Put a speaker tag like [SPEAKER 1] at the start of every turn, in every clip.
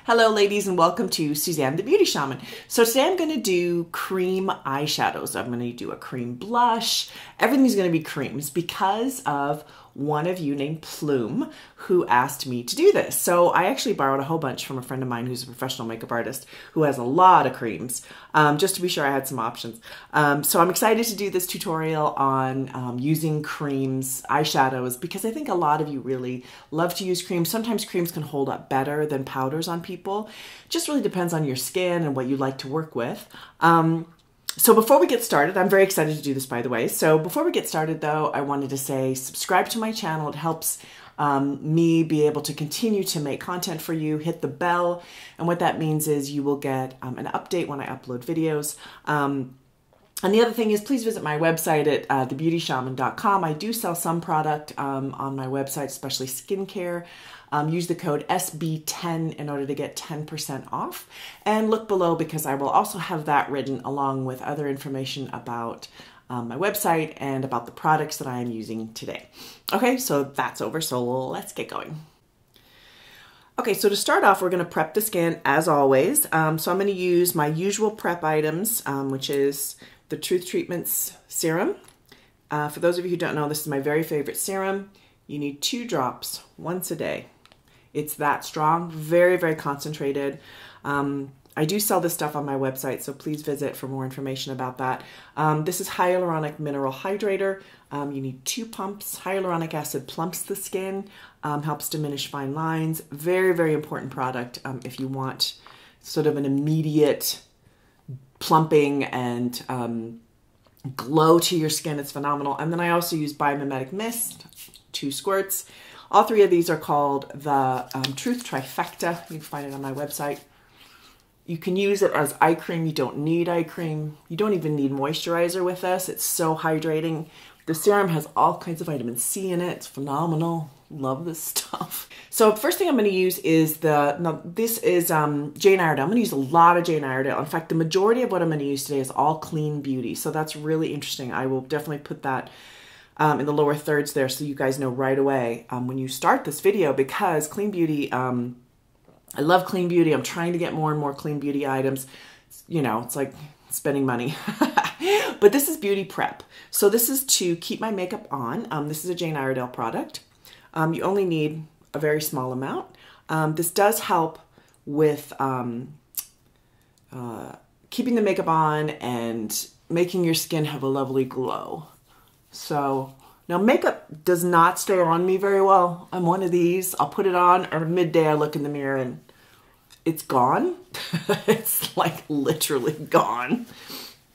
[SPEAKER 1] Hello ladies and welcome to Suzanne the Beauty Shaman. So today I'm going to do cream eyeshadows. I'm going to do a cream blush. Everything's going to be creams because of one of you named Plume who asked me to do this. So I actually borrowed a whole bunch from a friend of mine who's a professional makeup artist who has a lot of creams, just to be sure I had some options. So I'm excited to do this tutorial on using creams, eyeshadows, because I think a lot of you really love to use creams. Sometimes creams can hold up better than powders on people. Just really depends on your skin and what you like to work with. So before we get started, I'm very excited to do this, by the way. So before we get started though, I wanted to say subscribe to my channel. It helps me be able to continue to make content for you. Hit the bell. And what that means is you will get an update when I upload videos. And the other thing is, please visit my website at thebeautyshaman.com. I do sell some product on my website, especially skincare. Use the code SB10 in order to get 10% off. And look below because I will also have that written along with other information about my website and about the products that I am using today. Okay, so that's over, so let's get going. Okay, so to start off, we're going to prep the skin as always. So I'm going to use my usual prep items, which is the Truth Treatments serum. For those of you who don't know, this is my very favorite serum. You need 2 drops once a day. It's that strong, very, very concentrated. I do sell this stuff on my website, so please visit for more information about that. This is hyaluronic mineral hydrator. You need 2 pumps. Hyaluronic acid plumps the skin, helps diminish fine lines. Very, very important product if you want sort of an immediate plumping and glow to your skin. It's phenomenal. And then I also use Biomimetic Mist, 2 squirts. All 3 of these are called the Truth Trifecta. You can find it on my website. You can use it as eye cream. You don't need eye cream. You don't even need moisturizer with this. It's so hydrating. The serum has all kinds of vitamin C in it. It's phenomenal. Love this stuff. So first thing I'm going to use is this is Jane Iredale. I'm going to use a lot of Jane Iredale. In fact, the majority of what I'm going to use today is all clean beauty. So that's really interesting. I will definitely put that in the lower thirds there so you guys know right away when you start this video, because clean beauty, I love clean beauty. I'm trying to get more and more clean beauty items. You know, it's like spending money. But this is beauty prep. So this is to keep my makeup on. This is a Jane Iredale product. You only need a very small amount. This does help with keeping the makeup on and making your skin have a lovely glow. So now makeup does not stay on me very well. I'm one of these. I'll put it on, or midday I look in the mirror and it's gone. It's like literally gone.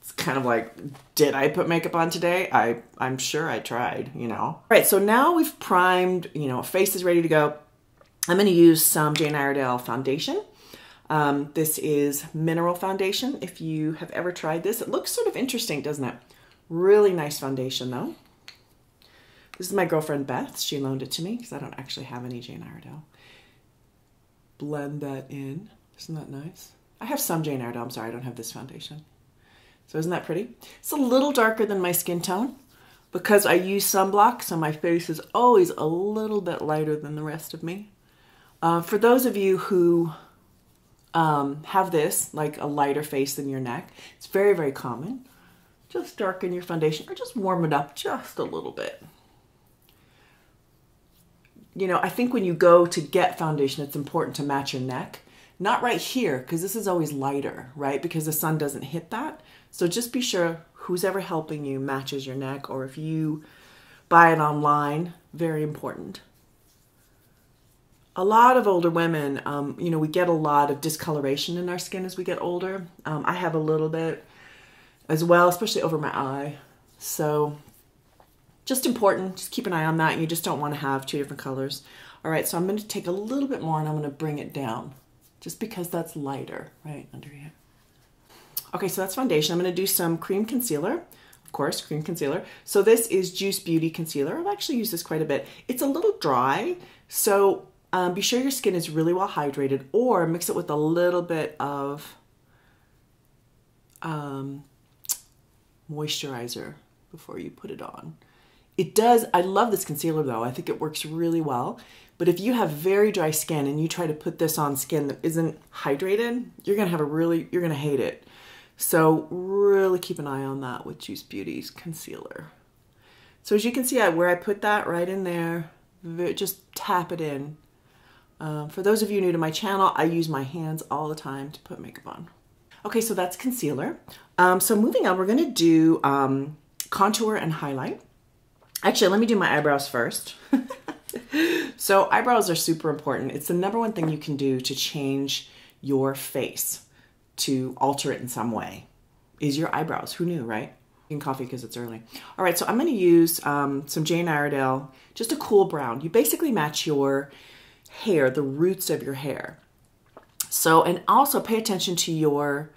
[SPEAKER 1] It's kind of like, did I put makeup on today? I'm sure I tried, you know. All right, so now we've primed, you know, face is ready to go. I'm going to use some Jane Iredale foundation. This is mineral foundation. If you have ever tried this, it looks sort of interesting, doesn't it? Really nice foundation though. This is my girlfriend Beth. She loaned it to me because I don't actually have any Jane Iredale. Blend that in. Isn't that nice? I have some Jane Iredale. I'm sorry, I don't have this foundation. So isn't that pretty? It's a little darker than my skin tone because I use sunblock, so my face is always a little bit lighter than the rest of me. For those of you who have this, like a lighter face than your neck, it's very, very common. Just darken your foundation or just warm it up just a little bit. You know, I think when you go to get foundation, it's important to match your neck. Not right here, because this is always lighter, right? Because the sun doesn't hit that. So just be sure who's ever helping you matches your neck, or if you buy it online, very important. A lot of older women, you know, we get a lot of discoloration in our skin as we get older. I have a little bit as well, especially over my eye. So just important, just keep an eye on that. You just don't want to have 2 different colors. All right, so I'm going to take a little bit more and I'm going to bring it down just because that's lighter, right under here. Okay, so that's foundation. I'm going to do some cream concealer. Of course, cream concealer. So this is Juice Beauty Concealer. I've actually used this quite a bit. It's a little dry, so be sure your skin is really well hydrated, or mix it with a little bit of moisturizer before you put it on. It does, I love this concealer though. I think it works really well. But if you have very dry skin and you try to put this on skin that isn't hydrated, you're gonna hate it. So really keep an eye on that with Juice Beauty's concealer. So as you can see, where I put that right in there, just tap it in. For those of you new to my channel, I use my hands all the time to put makeup on. Okay, so that's concealer. So moving on, we're gonna do contour and highlight. Actually, let me do my eyebrows first. So eyebrows are super important. It's the number one thing you can do to change your face, to alter it in some way, is your eyebrows. Who knew, right? Drinking coffee because it's early. All right, so I'm going to use some Jane Iredale, just a cool brown. You basically match your hair, the roots of your hair. So, and also pay attention to your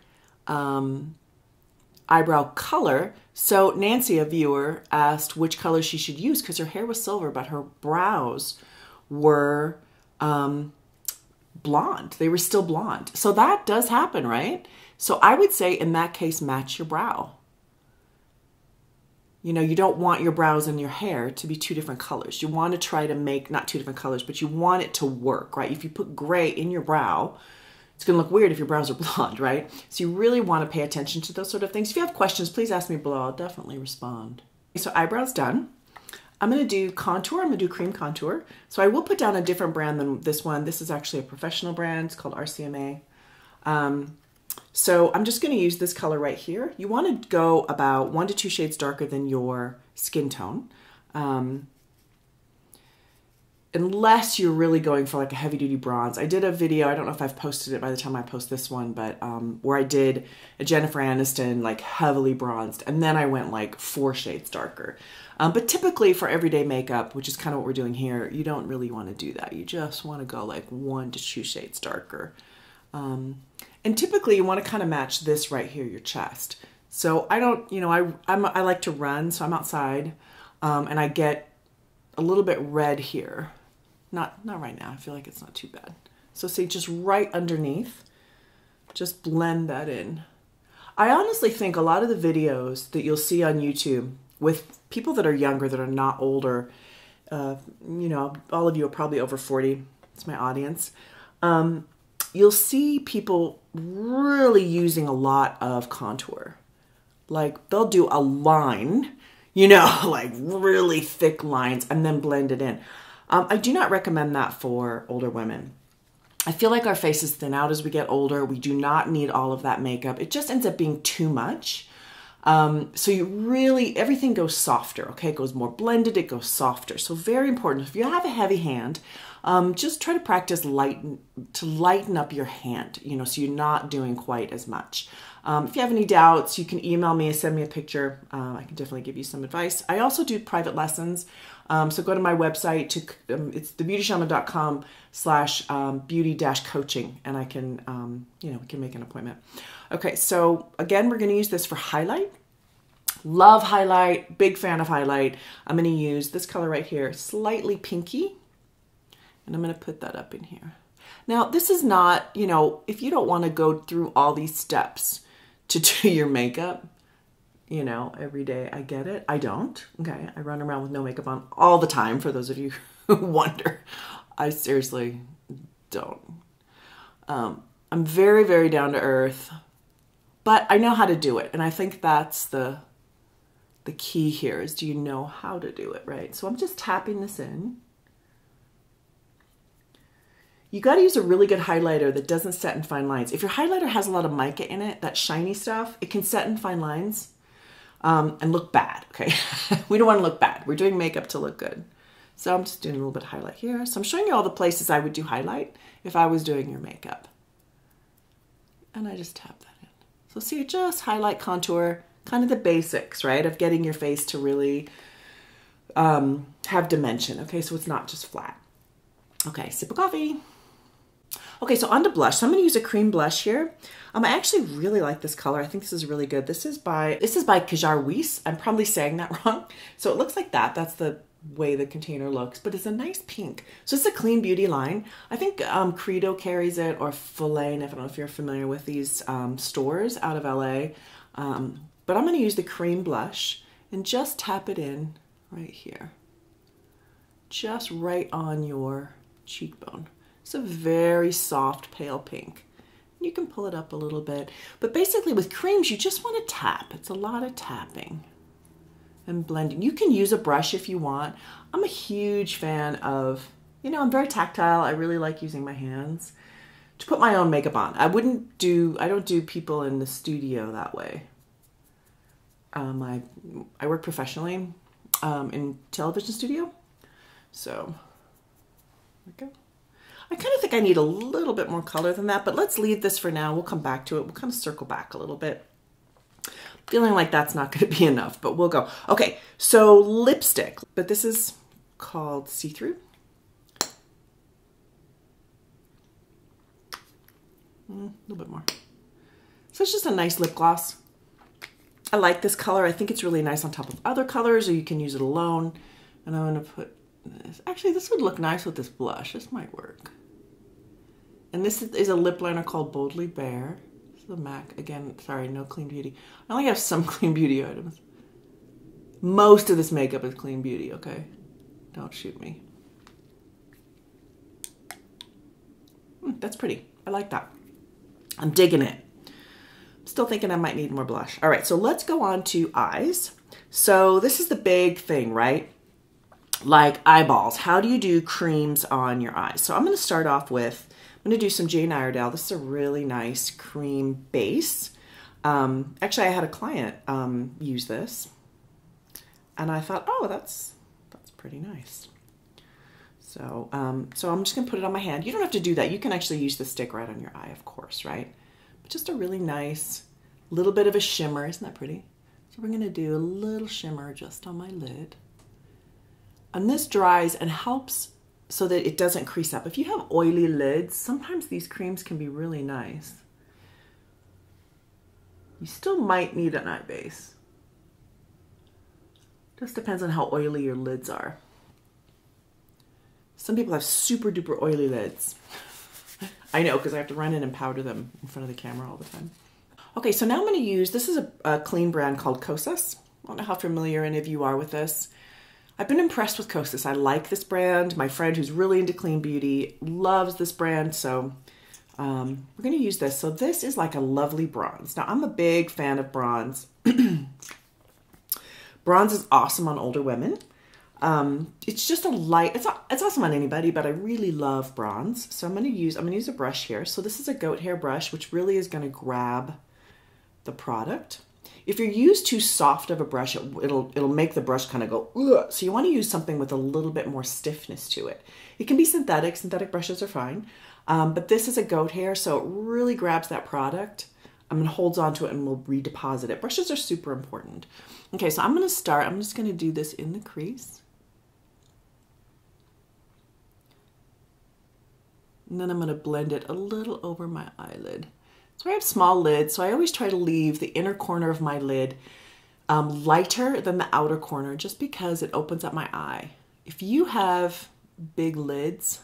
[SPEAKER 1] eyebrow color. So Nancy, a viewer, asked which color she should use because her hair was silver, but her brows were blonde. They were still blonde. So that does happen, right? So I would say in that case, match your brow. You know, you don't want your brows and your hair to be two different colors. You want to try to make, not two different colors, but you want it to work, right? If you put gray in your brow, it's going to look weird if your brows are blonde, right? So you really want to pay attention to those sort of things. If you have questions, please ask me below. I'll definitely respond. So eyebrows done. I'm going to do contour. I'm going to do cream contour. So I will put down a different brand than this one. This is actually a professional brand. It's called RCMA. So I'm just going to use this color right here. You want to go about 1 to 2 shades darker than your skin tone. Unless you're really going for like a heavy duty bronze. I did a video, I don't know if I've posted it by the time I post this one, but where I did a Jennifer Aniston like heavily bronzed, and then I went like 4 shades darker. But typically for everyday makeup, which is kind of what we're doing here, you don't really want to do that. You just want to go like 1 to 2 shades darker. And typically you want to kind of match this right here, your chest. So I don't, you know, I like to run, so I'm outside, and I get a little bit red here. Not right now. I feel like it's not too bad. So see, just right underneath, just blend that in. I honestly think a lot of the videos that you'll see on YouTube with people that are younger, that are not older, you know, all of you are probably over 40. It's my audience. You'll see people really using a lot of contour. Like they'll do a line, you know, like really thick lines, and then blend it in. I do not recommend that for older women. I feel like our faces thin out as we get older. We do not need all of that makeup. It just ends up being too much. So you really, everything goes softer, okay? It goes more blended, it goes softer. So very important. If you have a heavy hand, just try to practice to lighten up your hand, you know, so you're not doing quite as much. If you have any doubts, you can email me, send me a picture. I can definitely give you some advice. I also do private lessons. So go to my website, it's thebeautyshaman.com/beauty-coaching, and I can, you know, we can make an appointment. Okay, so again, we're going to use this for highlight. Love highlight, big fan of highlight. I'm going to use this color right here, slightly pinky, and I'm going to put that up in here. Now, this is not, you know, if you don't want to go through all these steps to do your makeup, you know, every day, I get it. I don't. Okay, I run around with no makeup on all the time, for those of you who wonder. I seriously don't. I'm very, very down to earth, but I know how to do it. And I think that's the key here is, do you know how to do it, right? So I'm just tapping this in. You got to use a really good highlighter that doesn't set in fine lines. If your highlighter has a lot of mica in it, that shiny stuff, it can set in fine lines and look bad, okay? We don't want to look bad. We're doing makeup to look good. So I'm just doing a little bit of highlight here. So I'm showing you all the places I would do highlight if I was doing your makeup. And I just tap that in. So see, just highlight, contour, kind of the basics, right, of getting your face to really have dimension, okay? So it's not just flat. Okay, sip of coffee. Okay, so on to blush. So I'm going to use a cream blush here. I actually really like this color. I think this is really good. This is by Kajar Weiss. I'm probably saying that wrong. So it looks like that. That's the way the container looks, but it's a nice pink. So it's a clean beauty line. I think Credo carries it, or Filane. I don't know if you're familiar with these stores out of LA. But I'm going to use the cream blush and just tap it in right here. Just right on your cheekbone. It's a very soft pale pink. You can pull it up a little bit. But basically with creams, you just want to tap. It's a lot of tapping and blending. You can use a brush if you want. I'm a huge fan of, you know, I'm very tactile. I really like using my hands to put my own makeup on. I don't do people in the studio that way. I work professionally in television studio. So, there we go. I kind of think I need a little bit more color than that, but let's leave this for now. We'll come back to it. We'll kind of circle back a little bit. Feeling like that's not going to be enough, but we'll go. Okay, so lipstick, but this is called See-Through. A little bit more. So it's just a nice lip gloss. I like this color. I think it's really nice on top of other colors, or you can use it alone. And I'm going to put this. Actually, this would look nice with this blush. This might work. And this is a lip liner called Boldly Bare. This is a MAC. Again, sorry, no Clean Beauty. I only have some Clean Beauty items. Most of this makeup is Clean Beauty, okay? Don't shoot me. That's pretty. I like that. I'm digging it. I'm still thinking I might need more blush. All right, so let's go on to eyes. So this is the big thing, right? Like eyeballs. How do you do creams on your eyes? So I'm going to start off with, I'm going to do some Jane Iredale. This is a really nice cream base. Actually, I had a client use this, and I thought, oh, that's pretty nice. So, so I'm just going to put it on my hand. You don't have to do that. You can actually use the stick right on your eye, of course, right? But just a really nice little bit of a shimmer. Isn't that pretty? So we're going to do a little shimmer just on my lid. And this dries and helps so that it doesn't crease up. If you have oily lids, sometimes these creams can be really nice. You still might need an eye base. Just depends on how oily your lids are. Some people have super duper oily lids. I know, because I have to run in and powder them in front of the camera all the time. Okay, so now I'm going to use, this is a clean brand called Kosas. I don't know how familiar any of you are with this. I've been impressed with Kosas. I like this brand. My friend who's really into clean beauty loves this brand, so we're going to use this. So this is like a lovely bronze. Now, I'm a big fan of bronze. Bronze is awesome on older women. It's just a light, it's awesome on anybody, but I really love bronze. So I'm going to use a brush here. So this is a goat hair brush, which really is going to grab the product. If you use too soft of a brush, it'll make the brush kind of go, ugh. So you want to use something with a little bit more stiffness to it. It can be synthetic. Synthetic brushes are fine. But this is a goat hair, so it really grabs that product and holds onto it and will redeposit it. Brushes are super important. Okay, so I'm going to start. I'm just going to do this in the crease. And then I'm going to blend it a little over my eyelid. So I have small lids, so I always try to leave the inner corner of my lid lighter than the outer corner, just because it opens up my eye. If you have big lids,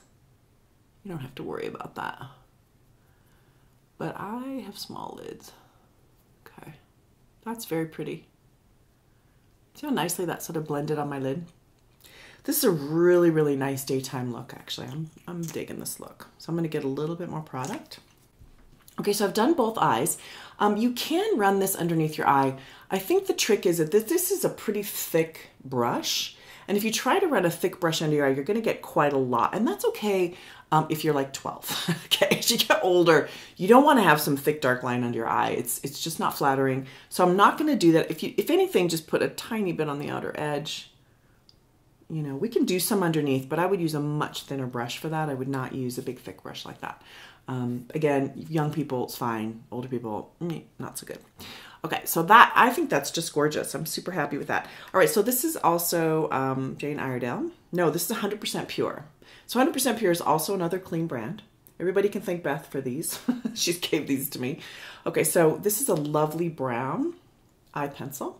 [SPEAKER 1] you don't have to worry about that. But I have small lids. Okay, that's very pretty. See how nicely that sort of blended on my lid? This is a really, really nice daytime look, actually. I'm digging this look. So I'm going to get a little bit more product. Okay, so I've done both eyes. You can run this underneath your eye. I think the trick is that this is a pretty thick brush. And if you try to run a thick brush under your eye, you're going to get quite a lot. And that's okay if you're like 12. Okay, as you get older, you don't want to have some thick dark line under your eye. It's just not flattering. So I'm not going to do that. If anything, just put a tiny bit on the outer edge. You know, we can do some underneath, but I would use a much thinner brush for that. I would not use a big thick brush like that. Again, young people, it's fine. Older people, not so good. Okay, so I think that's just gorgeous. I'm super happy with that. All right, so this is also Jane Iredale. No, this is 100% Pure. So 100% Pure is also another clean brand. Everybody can thank Beth for these. She gave these to me. Okay, so this is a lovely brown eye pencil.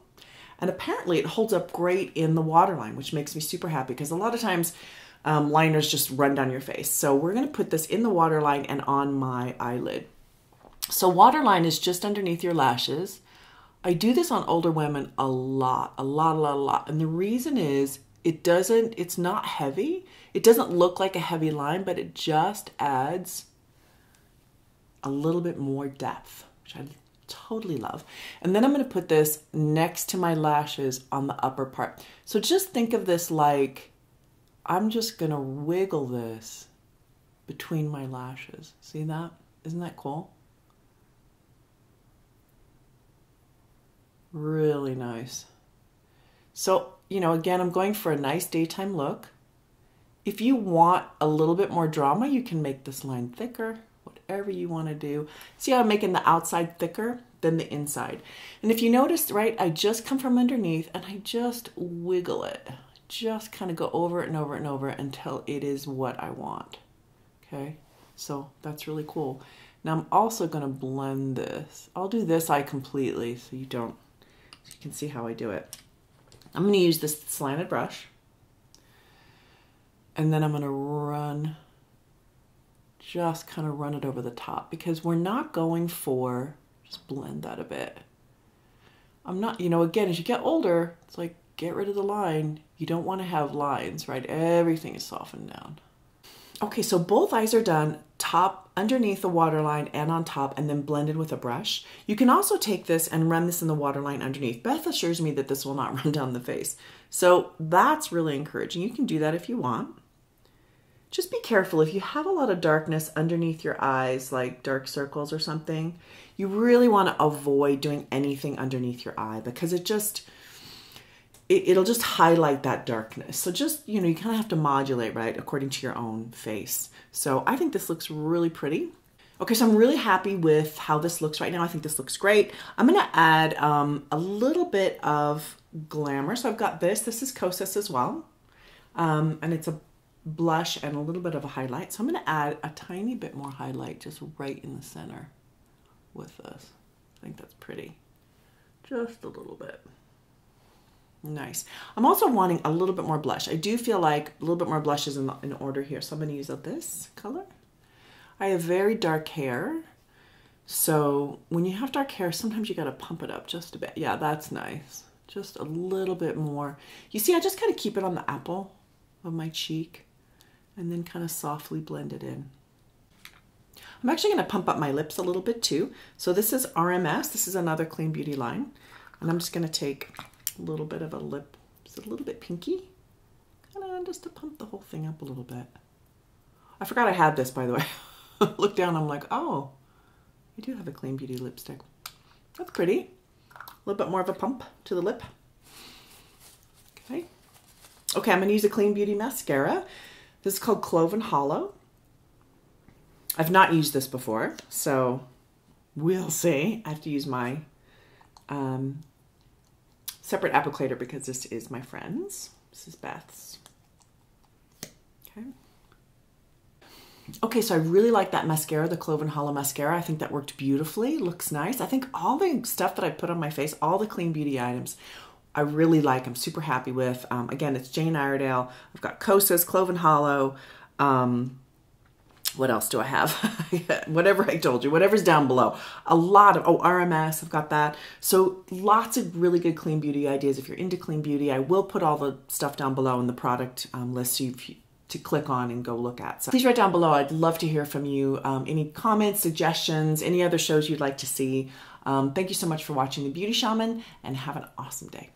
[SPEAKER 1] And apparently it holds up great in the waterline, which makes me super happy because a lot of times liners just run down your face. So we're going to put this in the waterline and on my eyelid. So waterline is just underneath your lashes I do this on older women a lot. And the reason is it's not heavy. It doesn't look like a heavy line, but it just adds a little bit more depth, which I totally love. And then I'm going to put this next to my lashes on the upper part. So just think of this like I'm just going to wiggle this between my lashes. See that? Isn't that cool? Really nice. So, you know, again, I'm going for a nice daytime look. If you want a little bit more drama, you can make this line thicker, whatever you want to do. See how I'm making the outside thicker than the inside? And if you noticed, right, I just come from underneath and I just wiggle it. Just kind of go over it and over it and over it until it is what I want. Okay, so that's really cool. Now I'm also going to blend this. I'll do this eye completely so you can see how I do it. I'm going to use this slanted brush. And then I'm going to just kind of run it over the top because we're not going for, just blend that a bit. I'm not, you know, again, as you get older, it's like, get rid of the line. You don't want to have lines, right? Everything is softened down. Okay, so both eyes are done, top underneath the waterline and on top, and then blended with a brush. You can also take this and run this in the waterline underneath. Beth assures me that this will not run down the face. So that's really encouraging. You can do that if you want. Just be careful. If you have a lot of darkness underneath your eyes, like dark circles or something, you really want to avoid doing anything underneath your eye because it'll just highlight that darkness. So just, you know, you kind of have to modulate, right, according to your own face. So I think this looks really pretty. Okay, so I'm really happy with how this looks right now. I think this looks great. I'm going to add a little bit of glamour. So I've got this. This is Kosas as well. And it's a blush and a little bit of a highlight. So I'm going to add a tiny bit more highlight just right in the center with this. I think that's pretty. Just a little bit. Nice. I'm also wanting a little bit more blush. I do feel like a little bit more blush is in order here. So I'm going to use this color. I have very dark hair. So when you have dark hair, sometimes you got to pump it up just a bit. Yeah, that's nice. Just a little bit more. You see, I just kind of keep it on the apple of my cheek and then kind of softly blend it in. I'm actually going to pump up my lips a little bit too. So this is RMS. This is another Clean Beauty line. And I'm just going to take a little bit of a lip, just a little bit pinky, kind of just to pump the whole thing up a little bit. I forgot I had this, by the way. Look down, I'm like, oh, I do have a Clean Beauty lipstick. That's pretty. A little bit more of a pump to the lip. Okay. Okay, I'm going to use a Clean Beauty mascara. This is called Cloven Hollow. I've not used this before, so we'll see. I have to use my separate applicator because this is my friend's. This is Beth's. Okay. Okay, so I really like that mascara, the Cloven Hollow mascara. I think that worked beautifully. Looks nice. I think all the stuff that I put on my face, all the Clean Beauty items, I really like. I'm super happy with. Again, it's Jane Iredale. I've got Kosas, Cloven Hollow. What else do I have? Whatever I told you, whatever's down below. A lot of, RMS, I've got that. So lots of really good Clean Beauty ideas. If you're into Clean Beauty, I will put all the stuff down below in the product list to click on and go look at. So please write down below. I'd love to hear from you. Any comments, suggestions, any other shows you'd like to see. Thank you so much for watching The Beauty Shaman and have an awesome day.